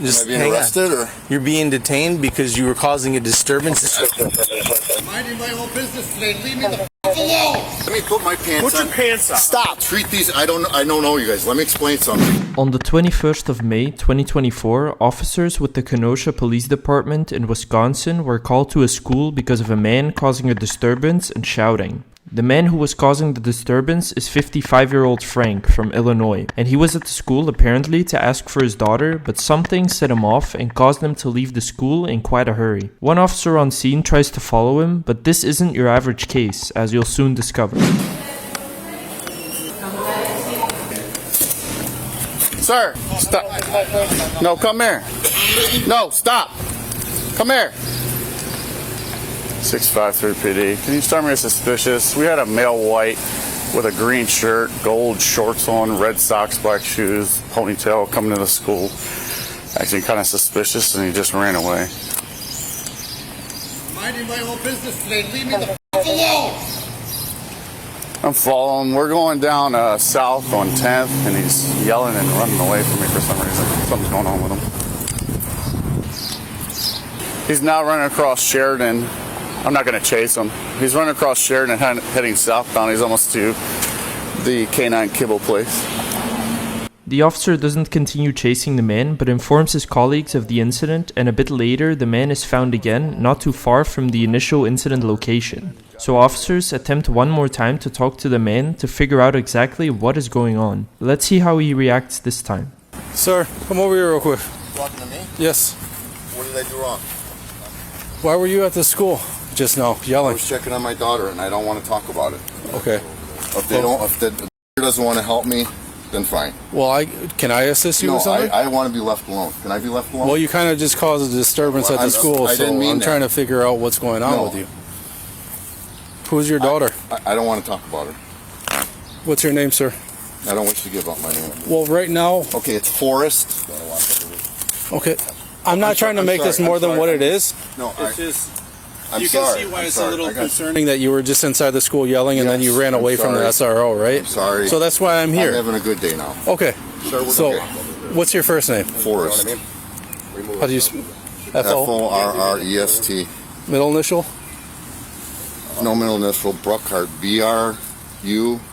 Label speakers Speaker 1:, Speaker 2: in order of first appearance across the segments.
Speaker 1: Just hang arrested, on. Or? You're being detained because you were causing a disturbance.
Speaker 2: Minding my own business today. Leave me the f alone. Let me put my pants on.
Speaker 3: Put your pants on.
Speaker 2: Stop. Treat these. I don't know you guys. Let me explain something.
Speaker 4: On the 21st of May, 2024, officers with the Kenosha Police Department in Wisconsin were called to a school because of a man causing a disturbance and shouting. The man who was causing the disturbance is 55-year-old Frank from Illinois, and he was at the school apparently to ask for his daughter, but something set him off and caused him to leave the school in quite a hurry. One officer on scene tries to follow him, but this isn't your average case, as you'll soon discover.
Speaker 2: Sir, stop. No, come here. No, stop. Come here. 653 PD. Can you start me suspicious? We had a male white with a green shirt, gold shorts on, red socks, black shoes, ponytail coming to the school. Acting kind of suspicious, and he just ran away. Minding my own business today. Leave me the f alone. I'm following. We're going down south on 10th, and he's yelling and running away from me for some reason. Something's going on with him. He's now running across Sheridan. I'm not going to chase him. He's running across Sheridan and heading southbound. He's almost to the Canine Kibble place.
Speaker 4: The officer doesn't continue chasing the man, but informs his colleagues of the incident, and a bit later the man is found again, not too far from the initial incident location. So officers attempt one more time to talk to the man to figure out exactly what is going on. Let's see how he reacts this time.
Speaker 5: Sir, come over here real quick.
Speaker 2: Talking to me?
Speaker 5: Yes.
Speaker 2: What did I do wrong?
Speaker 5: Why were you at the school just now, yelling?
Speaker 2: I was checking on my daughter, and I don't want to talk about it.
Speaker 5: Okay.
Speaker 2: If the doesn't want to help me, then fine.
Speaker 5: Well, can I assist you with something?
Speaker 2: I want to be left alone. Can I be left alone?
Speaker 5: Well, you kind of just caused a disturbance at the school, so I'm trying to figure out what's going on with you. Who's your daughter?
Speaker 2: I don't want to talk about her.
Speaker 5: What's your name, sir?
Speaker 2: I don't wish to give out my name.
Speaker 5: Well, right now...
Speaker 2: Okay, it's Forrest.
Speaker 5: Okay. I'm not trying to make this more than what it is.
Speaker 2: No,
Speaker 5: it's just...
Speaker 2: You can see
Speaker 5: why it's a little concerning that you were just inside the school yelling and then you ran away from the SRO, right?
Speaker 2: I'm sorry.
Speaker 5: So that's why I'm here.
Speaker 2: I'm having a good day now.
Speaker 5: Okay. So, what's your first name?
Speaker 2: Forrest.
Speaker 5: How do you...
Speaker 2: F-O-R-R-E-S-T.
Speaker 5: Middle initial?
Speaker 2: No middle initial. Bruckhardt. B-R-U-C-H-A-R-T.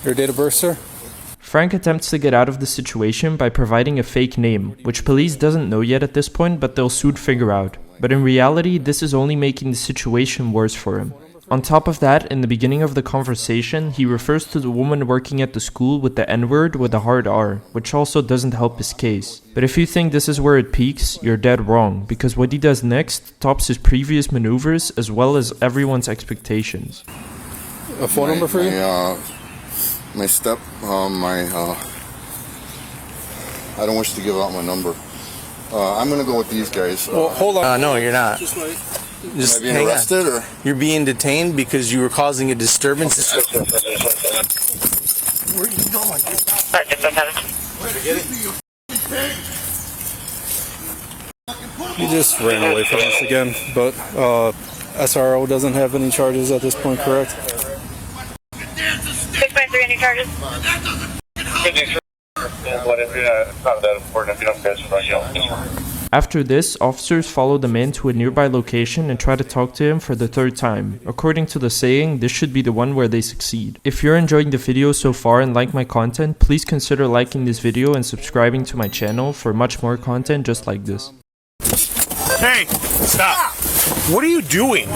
Speaker 5: Your date of birth, sir?
Speaker 4: Frank attempts to get out of the situation by providing a fake name, which police doesn't know yet at this point, but they'll soon figure out. But in reality, this is only making the situation worse for him. On top of that, in the beginning of the conversation, he refers to the woman working at the school with the N-word with a hard R, which also doesn't help his case. But if you think this is where it peaks, you're dead wrong, because what he does next tops his previous maneuvers as well as everyone's expectations.
Speaker 5: A phone number for you?
Speaker 2: I don't wish to give out my number. I'm going to go with these guys.
Speaker 5: Well, hold on.
Speaker 1: No, you're not.
Speaker 5: Just wait.
Speaker 1: Just
Speaker 2: being arrested, or
Speaker 1: you're being detained because you were causing a disturbance.
Speaker 2: Where are you going?
Speaker 5: He just ran away from us again, but SRO doesn't have any charges at this point, correct?
Speaker 6: 653, any charges?
Speaker 4: After this, officers follow the man to a nearby location and try to talk to him for the third time. According to the saying, this should be the one where they succeed. If you're enjoying the video so far and like my content, please consider liking this video and subscribing to my channel for much more content just like this.
Speaker 3: Hey, stop. What are you doing?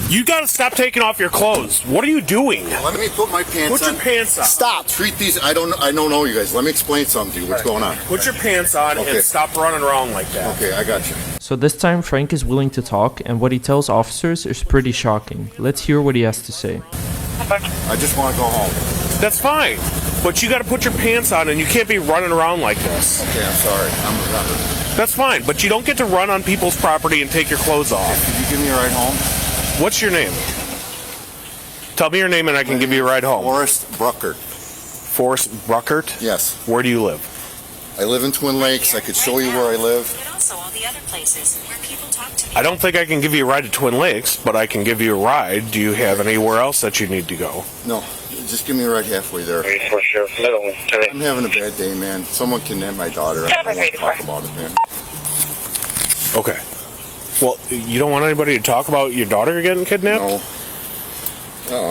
Speaker 3: You gotta stop taking off your clothes. What are you doing?
Speaker 2: Let me put my pants on.
Speaker 3: Put your pants on.
Speaker 2: Stop. Treat these. I don't know you guys. Let me explain something to you. What's going on?
Speaker 3: Put your pants on and stop running around like that.
Speaker 2: Okay, I got you.
Speaker 4: So this time Frank is willing to talk, and what he tells officers is pretty shocking. Let's hear what he has to say.
Speaker 2: I just want to go home.
Speaker 3: That's fine. But you gotta put your pants on and you can't be running around like this.
Speaker 2: Okay, I'm sorry. I'm a runner.
Speaker 3: That's fine, but you don't get to run on people's property and take your clothes off.
Speaker 2: Could you give me a ride home?
Speaker 3: What's your name? Tell me your name and I can give you a ride home.
Speaker 2: Forrest Bruckert.
Speaker 3: Forrest Bruckert?
Speaker 2: Yes.
Speaker 3: Where do you live?
Speaker 2: I live in Twin Lakes. I could show you where I live.
Speaker 6: But also all the other places where people talk to me.
Speaker 3: I don't think I can give you a ride to Twin Lakes, but I can give you a ride. Do you have anywhere else that you need to go?
Speaker 2: No.
Speaker 7: just give me a ride halfway there. I'm having a bad day, man. Someone kidnapped my daughter. I don't want to talk about it, man.
Speaker 3: Okay. Well, you don't want anybody to talk about your daughter getting kidnapped?
Speaker 7: No,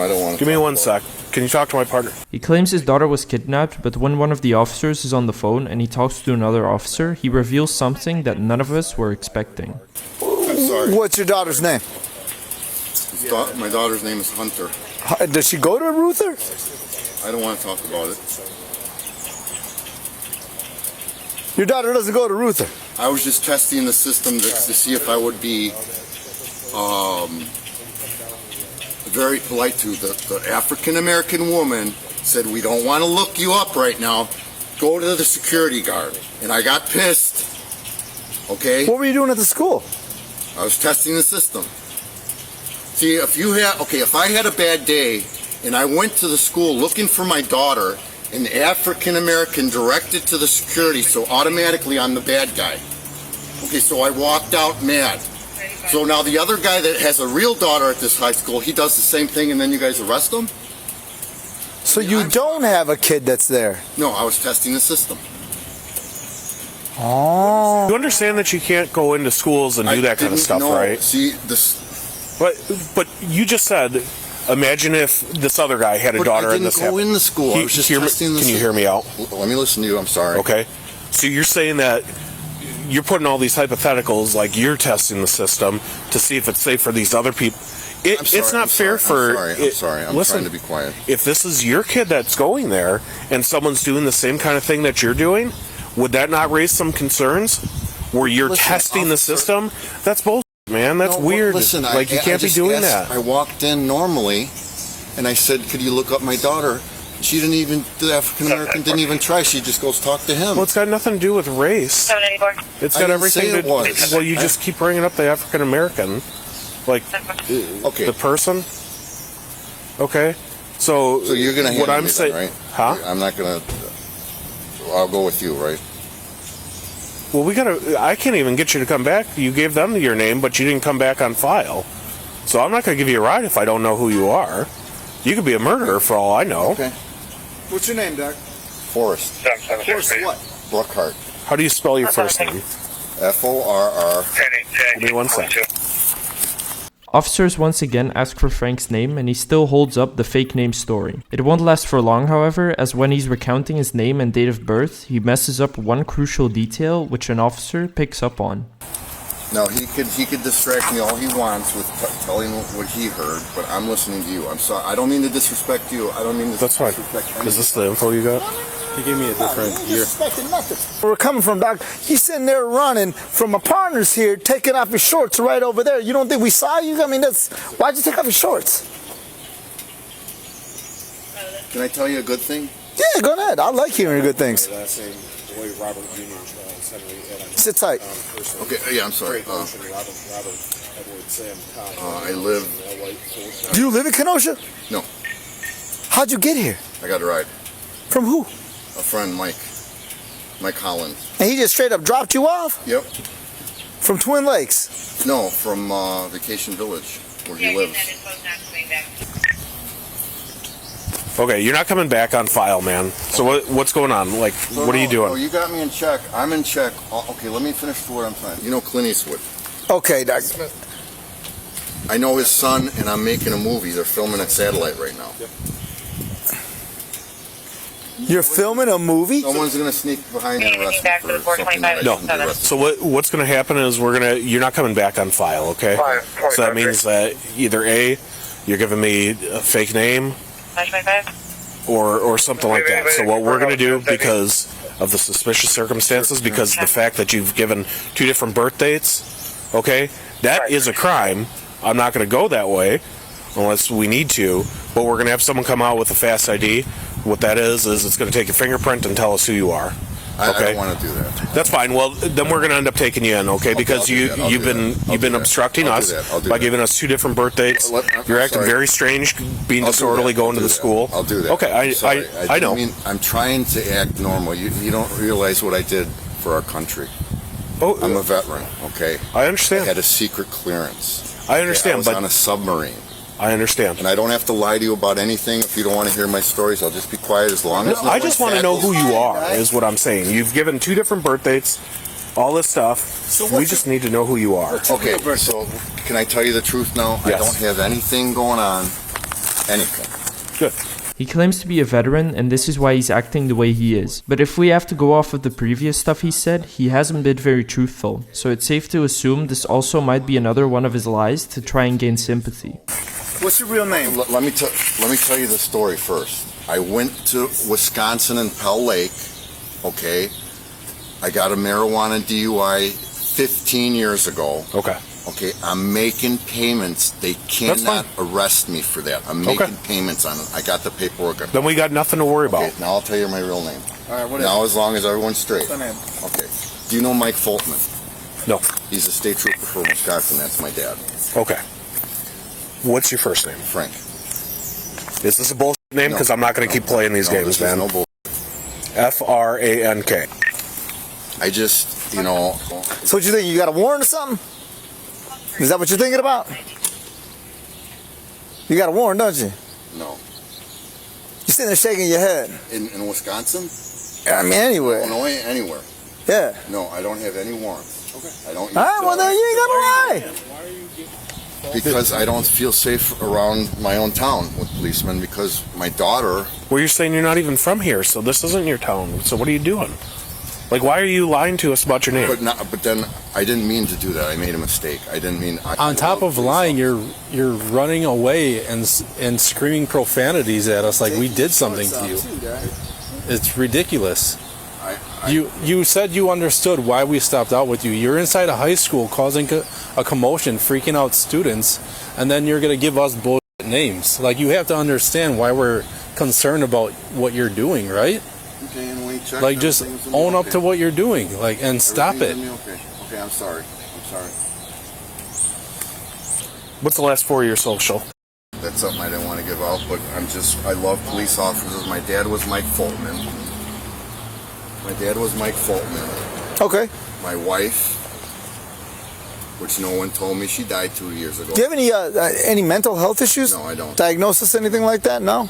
Speaker 7: I don't want to.
Speaker 3: Give me one sec. Can you talk to my partner?
Speaker 4: He claims his daughter was kidnapped, but when one of the officers is on the phone and he talks to another officer, he reveals something that none of us were expecting.
Speaker 7: I'm sorry.
Speaker 8: What's your daughter's name?
Speaker 7: My daughter's name is Hunter.
Speaker 8: Does she go to Ruther?
Speaker 7: I don't want to talk about it.
Speaker 8: Your daughter doesn't go to Ruther.
Speaker 7: I was just testing the system to see if I would be very polite to the African American woman. Said, we don't want to look you up right now. Go to the security guard. And I got pissed. Okay?
Speaker 8: What were you doing at the school?
Speaker 7: I was testing the system. See, if I had a bad day and I went to the school looking for my daughter and the African American directed to the security, so automatically I'm the bad guy. Okay, so I walked out mad. So now the other guy that has a real daughter at this high school, he does the same thing and then you guys arrest him?
Speaker 8: So you don't have a kid that's there?
Speaker 7: No, I was testing the system.
Speaker 8: Oh.
Speaker 3: You understand that you can't go into schools and do that kind of stuff, right?
Speaker 7: See, this...
Speaker 3: But you just said, imagine if this other guy had a daughter in this.
Speaker 7: I didn't go in the school. I was just testing the
Speaker 3: Can you hear me out?
Speaker 7: Let me listen to you. I'm sorry.
Speaker 3: Okay. So you're saying that you're putting all these hypotheticals, like you're testing the system to see if it's safe for these other people. It's not fair for.
Speaker 7: I'm sorry. I'm trying to be quiet.
Speaker 3: If this is your kid that's going there and someone's doing the same kind of thing that you're doing, would that not raise some concerns? Where you're testing the system? That's bullshit. Man, that's weird.
Speaker 7: Listen,
Speaker 3: like, you can't be doing that.
Speaker 7: I walked in normally, and I said, could you look up my daughter? She didn't even, the African-American didn't even try. She just goes, talk to him.
Speaker 3: Well, it's got nothing to do with race.
Speaker 6: 794.
Speaker 3: It's
Speaker 7: I
Speaker 3: got
Speaker 7: didn't
Speaker 3: everything
Speaker 7: say
Speaker 3: to
Speaker 7: it was.
Speaker 3: Well, you just keep bringing up the African-American. Like,
Speaker 7: Okay.
Speaker 3: the person. Okay. So
Speaker 7: you're going to handle
Speaker 3: what I'm
Speaker 7: me
Speaker 3: saying,
Speaker 7: then, right?
Speaker 3: huh?
Speaker 7: I'm not going to, I'll go with you, right?
Speaker 3: Well, I can't even get you to come back. You gave them your name, but you didn't come back on file. So I'm not going to give you a ride if I don't know who you are. You could be a murderer for all I know.
Speaker 7: Okay.
Speaker 8: What's your name, Doc?
Speaker 7: Forrest.
Speaker 8: Forrest what?
Speaker 7: Brookhart.
Speaker 3: How do you spell your first name?
Speaker 7: Forr.
Speaker 3: Give me 1 second.
Speaker 4: Officers once again ask for Frank's name and he still holds up the fake name story. It won't last for long, however, as when he's recounting his name and date of birth, he messes up one crucial detail which an officer picks up on.
Speaker 7: Now, he could distract me all he wants with telling what he heard, but I'm listening to you. I'm sorry. I don't mean to disrespect you. I don't mean to
Speaker 3: That's fine.
Speaker 7: disrespect
Speaker 3: Is this the info you got?
Speaker 5: He gave me a different year.
Speaker 8: Where we're coming from, Doc. He's sitting there running from a partner's here, taking off his shorts right over there. You don't think we saw you? I mean, why'd you take off your shorts?
Speaker 7: Can I tell you a good thing?
Speaker 8: Yeah, go ahead. I like hearing good things. Sit tight.
Speaker 7: Okay, yeah, I'm sorry. I live...
Speaker 8: Do you live in Kenosha?
Speaker 7: No,
Speaker 8: How'd you get here?
Speaker 7: I got a ride.
Speaker 8: From who?
Speaker 7: A friend, Mike Holland.
Speaker 8: And he just straight up dropped you off?
Speaker 7: Yep.
Speaker 8: From Twin Lakes?
Speaker 7: No, from Vacation Village, where he lives.
Speaker 3: Okay, you're not coming back on file, man. So what's going on? Like, what are you doing?
Speaker 7: No, you got me in check. I'm in check. Okay, let me finish what I'm trying. You know Clint Eastwood.
Speaker 8: Okay, Doc.
Speaker 7: I know his son, and I'm making a movie. They're filming at Satellite right now. Yep.
Speaker 8: You're filming a movie?
Speaker 7: Someone's gonna sneak behind and arrest me for something that I
Speaker 3: No.
Speaker 7: shouldn't be arrested
Speaker 3: So what's going to happen is you're not coming back on file, okay? So that means that either A, you're giving me a fake name, or something like that. So what we're going to do, because of the suspicious circumstances, because of the fact that you've given 2 different birth dates, okay, that is a crime. I'm not going to go that way unless we need to, but we're going to have someone come out with a fast ID. What that is it's going to take your fingerprint and tell us who you are.
Speaker 7: I
Speaker 3: Okay,
Speaker 7: don't want to do that.
Speaker 3: that's fine. Well, then we're going to end up taking you in, okay? Because you've been obstructing us by giving us 2 different birth dates. You're acting very strange, being disorderly, going to the school.
Speaker 7: I'll do that.
Speaker 3: Okay, I know.
Speaker 7: I'm trying to act normal. You don't realize what I did for our country.
Speaker 3: Oh,
Speaker 7: I'm a veteran, okay?
Speaker 3: I
Speaker 7: I
Speaker 3: understand.
Speaker 7: had a secret clearance.
Speaker 3: I understand,
Speaker 7: I was
Speaker 3: but
Speaker 7: on a submarine.
Speaker 3: I understand.
Speaker 7: And I don't have to lie to you about anything. If you don't want to hear my stories, I'll just be quiet as long as...
Speaker 3: I just want to know who you are, is what I'm saying. You've given 2 different birth dates, all this stuff. So we just need to know who you are.
Speaker 7: Okay, so can I tell you the truth now?
Speaker 3: Yes.
Speaker 7: I don't have anything going on. Anything.
Speaker 3: Good.
Speaker 4: He claims to be a veteran, and this is why he's acting the way he is. But if we have to go off of the previous stuff he said, he hasn't been very truthful. So it's safe to assume this also might be another one of his lies to try and gain sympathy.
Speaker 8: What's your real name?
Speaker 7: Let me tell you the story first. I went to Wisconsin and Pell Lake, okay? I got a marijuana DUI 15 years ago.
Speaker 3: Okay.
Speaker 7: Okay, I'm making payments. They cannot arrest me for that. I'm making payments on it. I got the paperwork.
Speaker 3: Then we got nothing to worry about.
Speaker 7: Okay, now I'll tell you my real name.
Speaker 8: All right, what
Speaker 7: Now,
Speaker 8: is
Speaker 7: as long as everyone's straight.
Speaker 8: your name?
Speaker 7: Okay. Do you know Mike Foltman?
Speaker 3: No.
Speaker 7: He's a state trooper from Wisconsin. That's my dad,
Speaker 3: Okay. What's your first name?
Speaker 7: Frank.
Speaker 3: Is this a bullshit name? Because I'm not going to keep playing these games,
Speaker 7: this is
Speaker 3: man.
Speaker 7: no bull.
Speaker 3: Frank.
Speaker 7: I just, you know,
Speaker 8: So what you think? You got a warrant or something? Is that what you're thinking about? You got a warrant, don't you?
Speaker 7: no.
Speaker 8: You're sitting there shaking your head.
Speaker 7: In Wisconsin?
Speaker 8: I mean, anywhere.
Speaker 7: Illinois? Anywhere.
Speaker 8: Yeah.
Speaker 7: No, I don't have any warrants. Okay. I don't.
Speaker 8: All right, well, then you ain't gonna lie.
Speaker 7: Because I don't feel safe around my own town with policemen because my daughter...
Speaker 3: Well, you're saying you're not even from here, so this isn't your town. So what are you doing? Like, why are you lying to us about your name?
Speaker 7: But then I didn't mean to do that. I made a mistake. I didn't mean...
Speaker 5: On top of lying, you're running away and screaming profanities at us like we did something to you. It's ridiculous. You said you understood why we stopped out with you. You're inside a high school causing a commotion, freaking out students, and then you're going to give us bullshit names. Like, you have to understand why we're concerned about what you're doing, right?
Speaker 7: Okay, and we checked.
Speaker 5: Like, just own up to what you're doing, like, and stop it.
Speaker 7: Okay, I'm sorry.
Speaker 3: What's the last 4 of your social?
Speaker 7: That's something I didn't want to give out, but I love police officers. My dad was Mike Foltman.
Speaker 8: Okay.
Speaker 7: My wife, which no one told me, she died 2 years ago.
Speaker 8: Do you have any mental health issues?
Speaker 7: No, I don't.
Speaker 8: Diagnosis, anything like that? No?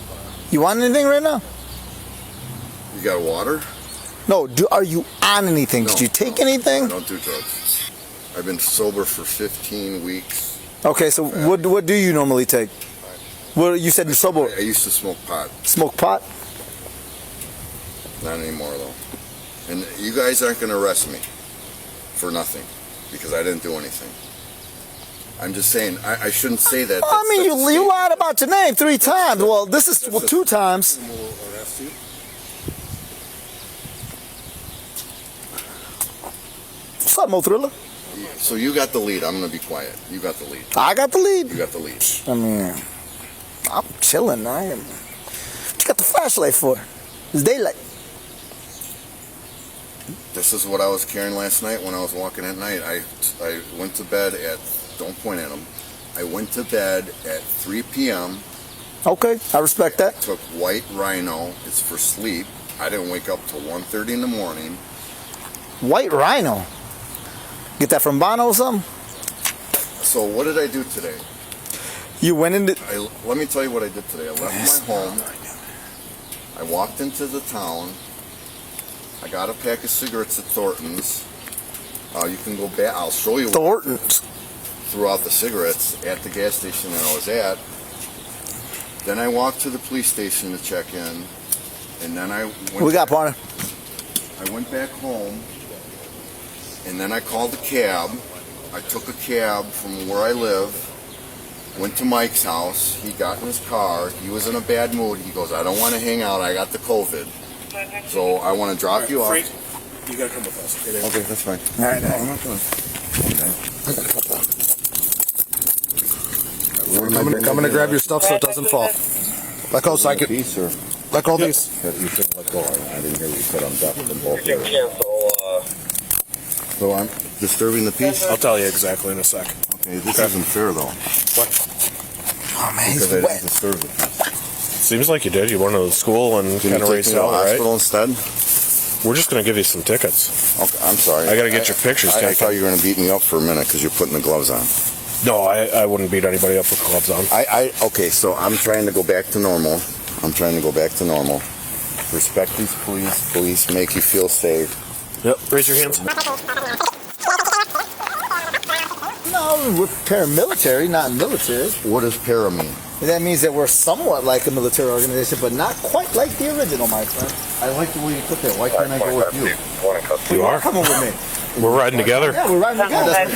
Speaker 8: You want anything right now?
Speaker 7: You got water?
Speaker 8: No. Are you on anything? Did you take anything?
Speaker 7: I don't do drugs. I've been sober for 15 weeks.
Speaker 8: Okay, so what do you normally take? Well, you said you're sober.
Speaker 7: I used to smoke pot.
Speaker 8: Smoke pot?
Speaker 7: Not anymore, though. And you guys aren't going to arrest me for nothing because I didn't do anything. I'm just saying, I shouldn't say that.
Speaker 8: I mean, you lied about your name 3 times. Well, this is 2 times. What's up, Mo Thriller?
Speaker 7: So you got the lead. I'm going to be quiet. You got the lead.
Speaker 8: I got the lead.
Speaker 7: You got the lead.
Speaker 8: I mean, I'm chilling. I am. What you got the flashlight for? It's daylight.
Speaker 7: This is what I was carrying last night when I was walking at night. I went to bed at, don't point at them, I went to bed at 3 p.m.
Speaker 8: Okay, I respect that.
Speaker 7: Took White Rhino. It's for sleep. I didn't wake up till 1:30 in the morning.
Speaker 8: White Rhino. Get that from Bono or something?
Speaker 7: So what did I do today?
Speaker 8: You went into...
Speaker 7: Let me tell you what I did today. I left my home. I walked into the town. I got a pack of cigarettes at Thornton's. You can go back. I'll show you.
Speaker 8: Thornton's.
Speaker 7: Threw out the cigarettes at the gas station that I was at. Then I walked to the police station to check in. And then I went...
Speaker 8: We got, partner.
Speaker 7: I went back home. And then I called a cab. I took a cab from where I live. Went to Mike's house. He got in his car. He was in a bad mood. He goes, I don't want to hang out. I got the COVID. So I want to drop you off.
Speaker 3: Frank, you gotta come with us.
Speaker 7: Okay, that's fine.
Speaker 8: All right,
Speaker 7: I'm not doing it.
Speaker 9: I'm gonna grab your stuff so it doesn't fall. Let go, psychic. Let go of these.
Speaker 7: You said let go. I didn't hear what you said. I'm deaf from both ears. So I'm disturbing the peace?
Speaker 3: I'll tell you exactly in a sec.
Speaker 7: Okay, this isn't fair though.
Speaker 3: What?
Speaker 8: Oh, man, he's
Speaker 7: Because I didn't
Speaker 8: wet.
Speaker 7: disturb the peace.
Speaker 3: Seems like you did. You went to school and
Speaker 7: Can
Speaker 3: kind
Speaker 7: you
Speaker 3: of
Speaker 7: take
Speaker 3: raised
Speaker 7: me to the
Speaker 3: hell, right?
Speaker 7: hospital instead?
Speaker 3: We're just going to give you some tickets.
Speaker 7: Okay, I'm sorry.
Speaker 3: I gotta get your pictures
Speaker 7: I
Speaker 3: taken.
Speaker 7: thought you were going to beat me up for a minute because you're putting the gloves on.
Speaker 3: No, I wouldn't beat anybody up with gloves on.
Speaker 7: Okay, so I'm trying to go back to normal. Respect these police. Police make you feel safe.
Speaker 3: Yep. Raise your hands.
Speaker 8: No, we're paramilitary, not military.
Speaker 7: What does para mean?
Speaker 8: That means that we're somewhat like a military organization, but not quite like the original, my friend.
Speaker 7: I like the way you put that. Why can't I go with you?
Speaker 3: You are?
Speaker 8: Come on with me.
Speaker 3: We're riding together.
Speaker 8: Yeah, we're riding together.
Speaker 7: I'm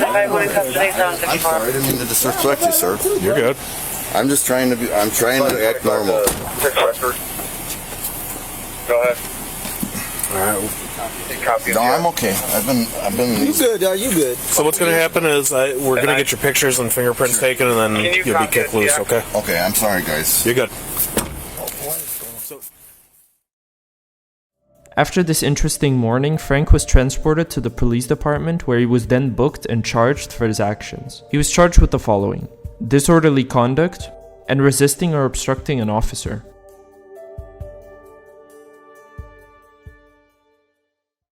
Speaker 7: sorry, I didn't mean to disrespect you, sir.
Speaker 3: You're good.
Speaker 7: I'm trying to act normal.
Speaker 2: Go ahead.
Speaker 3: All right.
Speaker 7: No, I'm okay. I've been.
Speaker 8: You good? You good?
Speaker 3: So what's going to happen is we're going to get your pictures and fingerprints taken, and then you'll be kicked loose, okay?
Speaker 7: Okay, I'm sorry, guys.
Speaker 3: You're good.
Speaker 4: After this interesting morning, Frank was transported to the police department where he was then booked and charged for his actions. He was charged with the following: disorderly conduct and resisting or obstructing an officer.